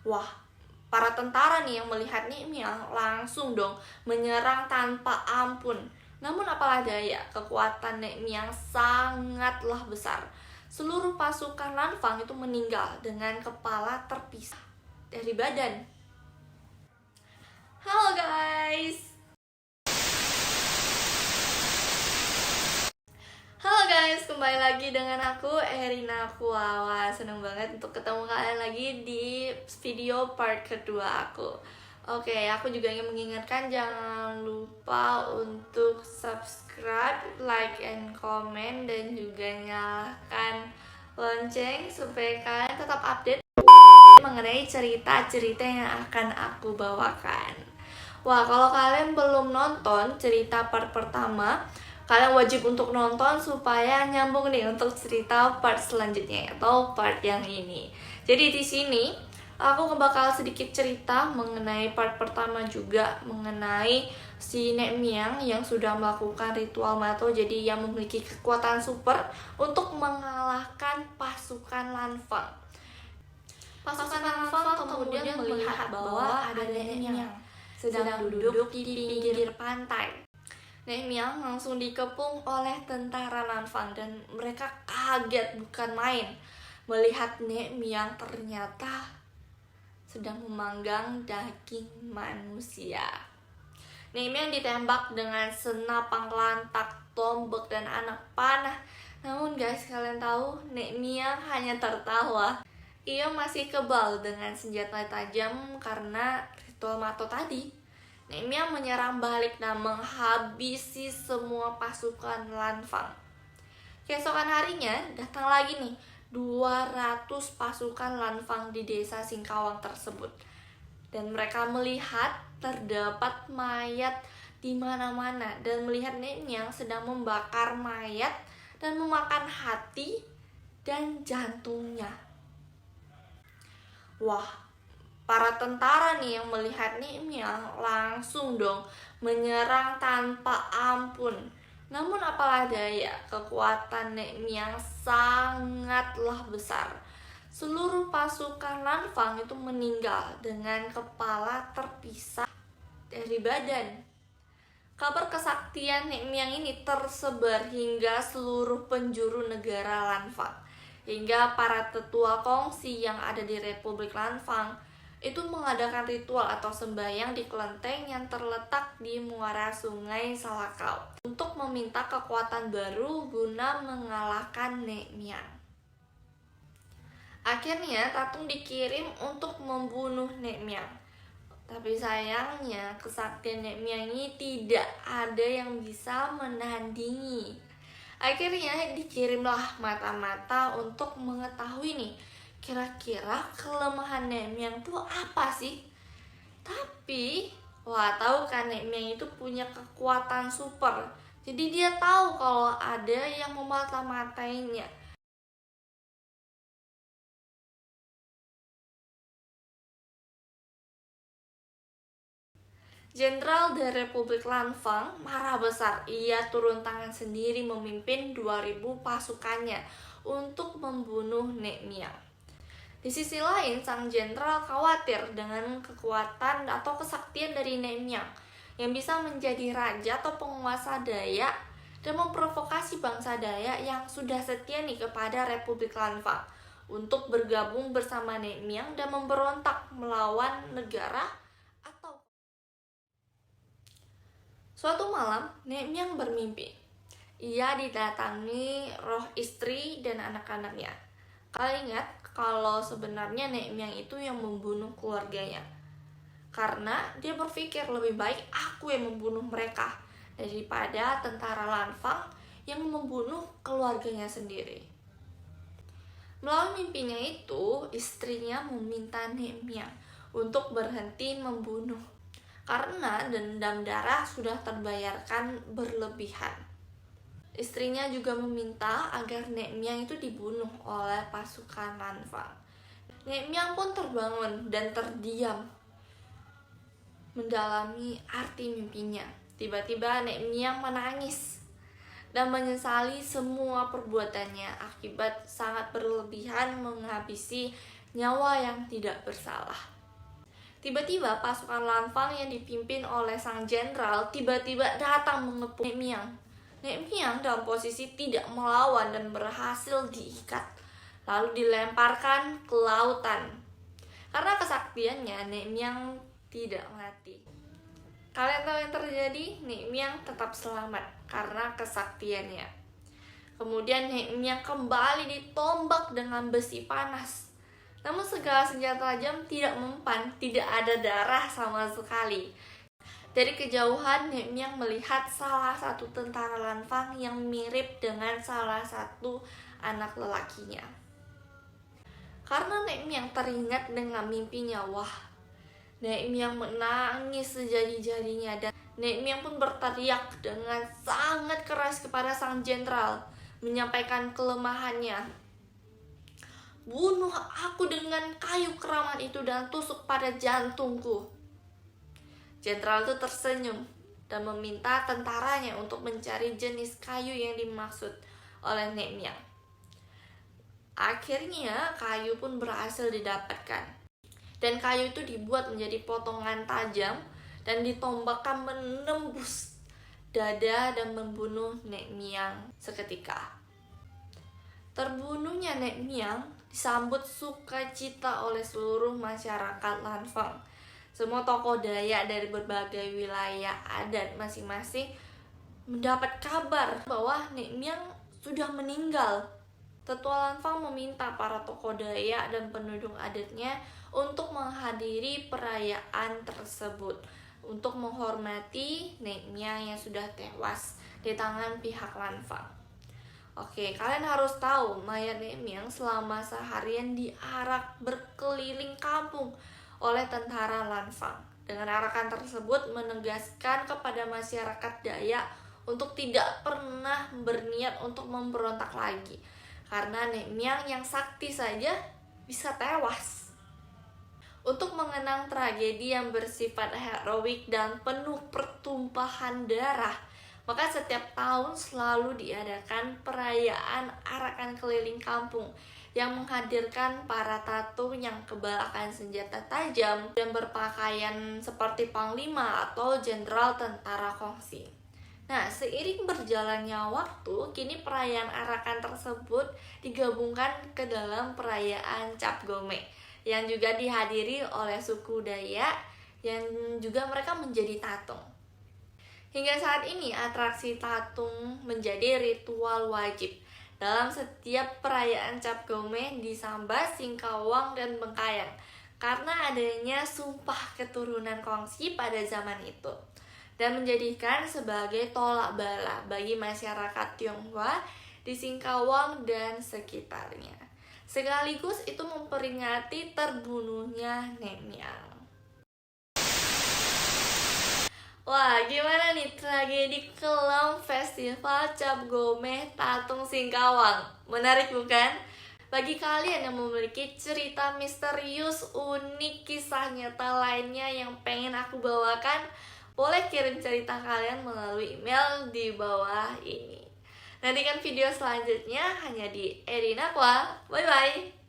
Wah, para tentara nih yang melihat Nehemia langsung dong menyerang tanpa ampun. Namun apalah daya, kekuatan Nehemia sangatlah besar. Seluruh pasukan Lanfang itu meninggal dengan kepala terpisah dari badan. Halo guys. Halo guys, kembali lagi dengan aku Erina Kuawa. Seneng banget untuk ketemu kalian lagi di video part kedua aku. Oke, aku juga ingin mengingatkan jangan lupa untuk subscribe, like, and comment, dan juga nyalakan lonceng supaya kalian tetap update mengenai cerita-cerita yang akan aku bawakan. Wah, kalau kalian belum nonton cerita part pertama, kalian wajib untuk nonton supaya nyambung nih untuk cerita part selanjutnya atau part yang ini. Jadi di sini aku bakal sedikit cerita mengenai part pertama juga, mengenai si Nehemia yang sudah melakukan ritual Mato, jadi yang memiliki kekuatan super untuk mengalahkan pasukan Lanfang. Pasukan Lanfang kemudian melihat bahwa ada Nehemia sedang duduk di pinggir pantai. Nehemia langsung dikepung oleh tentara Lanfang dan mereka kaget bukan main melihat Nehemia ternyata sedang memanggang daging manusia. Nehemia ditembak dengan senapang lantak, tombak, dan anak panah. Namun guys, kalian tahu Nehemia hanya tertawa. Ia masih kebal dengan senjata tajam karena ritual Mato tadi. Nehemia menyerang balik dan menghabisi semua pasukan Lanfang. Keesokan harinya datang lagi nih 200 pasukan Lanfang di desa Singkawang tersebut. Dan mereka melihat terdapat mayat di mana-mana dan melihat Nehemia sedang membakar mayat dan memakan hati dan jantungnya. Wah, para tentara nih yang melihat Nehemia langsung dong menyerang tanpa ampun. Namun apalah daya, kekuatan Nehemia sangatlah besar. Seluruh pasukan Lanfang itu meninggal dengan kepala terpisah dari badan. Kabar kesaktian Nehemia ini tersebar hingga seluruh penjuru negara Lanfang. Hingga para tetua kongsi yang ada di Republik Lanfang itu mengadakan ritual atau sembahyang di kelenteng yang terletak di muara sungai Salakau untuk meminta kekuatan baru guna mengalahkan Nehemia. Akhirnya Tatung dikirim untuk membunuh Nehemia. Tapi sayangnya kesaktian Nehemia ini tidak ada yang bisa menandingi. Akhirnya dikirimlah mata-mata untuk mengetahui nih kira-kira kelemahan Nehemia itu apa sih? Tapi, tahu kan Nehemia itu punya kekuatan super. Jadi dia tahu kalau ada yang memata-matainya. Jenderal dari Republik Lanfang marah besar. Ia turun tangan sendiri memimpin 2000 pasukannya untuk membunuh Nehemia. Di sisi lain, sang jenderal khawatir dengan kekuatan atau kesaktian dari Nehemia yang bisa menjadi raja atau penguasa Dayak dan memprovokasi bangsa Dayak yang sudah setia nih kepada Republik Lanfang untuk bergabung bersama Nehemia dan memberontak melawan negara atau. Suatu malam, Nehemia bermimpi. Ia didatangi roh istri dan anak-anaknya. Kalian ingat kalau sebenarnya Nehemia itu yang membunuh keluarganya. Karena dia berpikir lebih baik aku yang membunuh mereka daripada tentara Lanfang yang membunuh keluarganya sendiri. Melalui mimpinya itu, istrinya meminta Nehemia untuk berhenti membunuh karena dendam darah sudah terbayarkan berlebihan. Istrinya juga meminta agar Nehemia itu dibunuh oleh pasukan Lanfang. Nehemia pun terbangun dan terdiam mendalami arti mimpinya. Tiba-tiba Nehemia menangis dan menyesali semua perbuatannya akibat sangat berlebihan menghabisi nyawa yang tidak bersalah. Tiba-tiba pasukan Lanfang yang dipimpin oleh sang jenderal tiba-tiba datang mengepung Nek Miang. Nek Miang dalam posisi tidak melawan dan berhasil diikat, lalu dilemparkan ke lautan. Karena kesaktiannya, Nek Miang tidak mati. Kalian tahu yang terjadi? Nek Miang tetap selamat karena kesaktiannya. Kemudian Nek Miang kembali ditombak dengan besi panas. Namun segala senjata tajam tidak mempan, tidak ada darah sama sekali. Dari kejauhan, Nek Miang melihat salah satu tentara Lanfang yang mirip dengan salah satu anak lelakinya. Karena Nek Miang teringat dengan mimpinya, Nek Miang menangis sejadi-jadinya dan Nek Miang pun berteriak dengan sangat keras kepada sang jenderal, menyampaikan kelemahannya. Bunuh aku dengan kayu keramat itu dan tusuk pada jantungku. Jenderal itu tersenyum dan meminta tentaranya untuk mencari jenis kayu yang dimaksud oleh Nek Miang. Akhirnya kayu pun berhasil didapatkan. Dan kayu itu dibuat menjadi potongan tajam dan ditombakkan menembus dada dan membunuh Nek Miang seketika. Terbunuhnya Nek Miang disambut sukacita oleh seluruh masyarakat Lanfang. Semua tokoh Dayak dari berbagai wilayah adat masing-masing mendapat kabar bahwa Nek Miang sudah meninggal. Tetua Lanfang meminta para tokoh Dayak dan penduduk adatnya untuk menghadiri perayaan tersebut untuk menghormati Nek Miang yang sudah tewas di tangan pihak Lanfang. Oke, kalian harus tahu mayat Nek Miang selama seharian diarak berkeliling kampung oleh tentara Lanfang. Dengan arakan tersebut menegaskan kepada masyarakat Dayak untuk tidak pernah berniat untuk memberontak lagi. Karena Nek Miang yang sakti saja bisa tewas. Untuk mengenang tragedi yang bersifat heroik dan penuh pertumpahan darah, maka setiap tahun selalu diadakan perayaan arakan keliling kampung yang menghadirkan para tatung yang kebal akan senjata tajam dan berpakaian seperti panglima atau jenderal tentara kongsi. Nah, seiring berjalannya waktu, kini perayaan arakan tersebut digabungkan ke dalam perayaan Cap Gome yang juga dihadiri oleh suku Dayak yang juga mereka menjadi tatung. Hingga saat ini, atraksi tatung menjadi ritual wajib dalam setiap perayaan Cap Gome di Sambas, Singkawang, dan Bengkayang karena adanya sumpah keturunan kongsi pada zaman itu dan menjadikan sebagai tolak bala bagi masyarakat Tionghoa di Singkawang dan sekitarnya. Sekaligus itu memperingati terbunuhnya Nek Miang. Wah, gimana nih tragedi kelam Festival Cap Gome Tatung Singkawang? Menarik bukan? Bagi kalian yang memiliki cerita misterius, unik, kisah nyata lainnya yang pengen aku bawakan, boleh kirim cerita kalian melalui email di bawah ini. Nantikan video selanjutnya hanya di Erina Kwa. Bye-bye!